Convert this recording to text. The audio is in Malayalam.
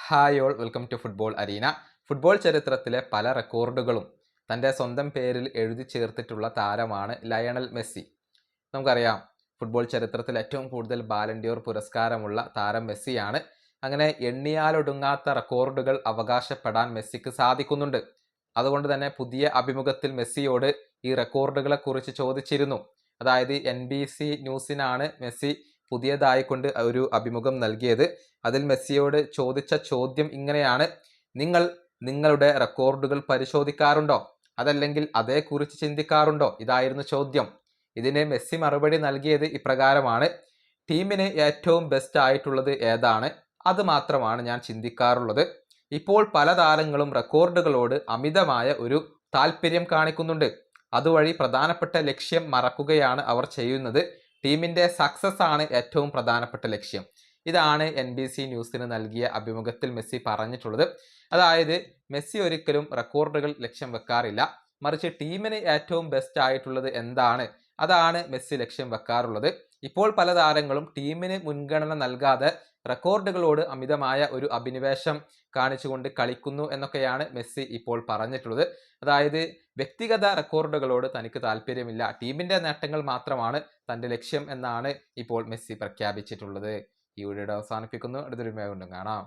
Hi all welcome to football arena. Football ചരിത്രത്തിലെ പല റെക്കോർഡുകളും തൻ്റെ സ്വന്തം പേരിൽ എഴുതി ചേർത്തിട്ടുള്ള താരമാണ് ലയണൽ മെസ്സി. നമുക്കറിയാം, ഫുട്ബോൾ ചരിത്രത്തിൽ ഏറ്റവും കൂടുതൽ ബാലൻഡിയോർ പുരസ്കാരമുള്ള താരം മെസ്സിയാണ്. അങ്ങനെ എണ്ണിയാലൊടുങ്ങാത്ത റെക്കോർഡുകൾ അവകാശപ്പെടാൻ മെസ്സിക്ക് സാധിക്കുന്നുണ്ട്. അതുകൊണ്ട് തന്നെ പുതിയ അഭിമുഖത്തിൽ മെസ്സിയോട് ഈ റെക്കോർഡുകളെ കുറിച്ച് ചോദിച്ചിരുന്നു. അതായത് NBC ന്യൂസിനാണ് മെസ്സി പുതിയതായിക്കൊണ്ട് ഒരു അഭിമുഖം നൽകിയത്. അതിൽ മെസ്സിയോട് ചോദിച്ച ചോദ്യം ഇങ്ങനെയാണ്: നിങ്ങൾ നിങ്ങളുടെ റെക്കോർഡുകൾ പരിശോധിക്കാറുണ്ടോ, അതല്ലെങ്കിൽ അതേക്കുറിച്ച് ചിന്തിക്കാറുണ്ടോ? ഇതായിരുന്നു ചോദ്യം. ഇതിന് മെസ്സി മറുപടി നൽകിയത് ഇപ്രകാരമാണ്: ടീമിന് ഏറ്റവും ബെസ്റ്റ് ആയിട്ടുള്ളത് ഏതാണ്, അത് മാത്രമാണ് ഞാൻ ചിന്തിക്കാറുള്ളത്. ഇപ്പോൾ പല താരങ്ങളും റെക്കോർഡുകളോട് അമിതമായ ഒരു താല്പര്യം കാണിക്കുന്നുണ്ട്. അതുവഴി പ്രധാനപ്പെട്ട ലക്ഷ്യം മറക്കുകയാണ് അവർ ചെയ്യുന്നത്. ടീമിന്റെ സക്സസ് ആണ് ഏറ്റവും പ്രധാനപ്പെട്ട ലക്ഷ്യം. ഇതാണ് NBC ന്യൂസിന് നൽകിയ അഭിമുഖത്തിൽ മെസ്സി പറഞ്ഞിട്ടുള്ളത്. അതായത് മെസ്സി ഒരിക്കലും റെക്കോർഡുകൾ ലക്ഷ്യം വെക്കാറില്ല, മറിച്ച് ടീമിന് ഏറ്റവും ബെസ്റ്റ് ആയിട്ടുള്ളത് എന്താണ്, അതാണ് മെസ്സി ലക്ഷ്യം വെക്കാറുള്ളത്. ഇപ്പോൾ പല താരങ്ങളും ടീമിന് മുൻഗണന നൽകാതെ റെക്കോർഡുകളോട് അമിതമായ ഒരു അഭിനിവേശം കാണിച്ചുകൊണ്ട് കളിക്കുന്നു എന്നൊക്കെയാണ് മെസ്സി ഇപ്പോൾ പറഞ്ഞിട്ടുള്ളത്. അതായത് വ്യക്തിഗത റെക്കോർഡുകളോട് തനിക്ക് താല്പര്യമില്ല, ടീമിന്റെ നേട്ടങ്ങൾ മാത്രമാണ് തന്റെ ലക്ഷ്യം എന്നാണ് ഇപ്പോൾ മെസ്സി പ്രഖ്യാപിച്ചിട്ടുള്ളത്. ഈ വീഡിയോ അവസാനിപ്പിക്കുന്നു. അടുത്തൊരു വീഡിയോ കൊണ്ട് കാണാം.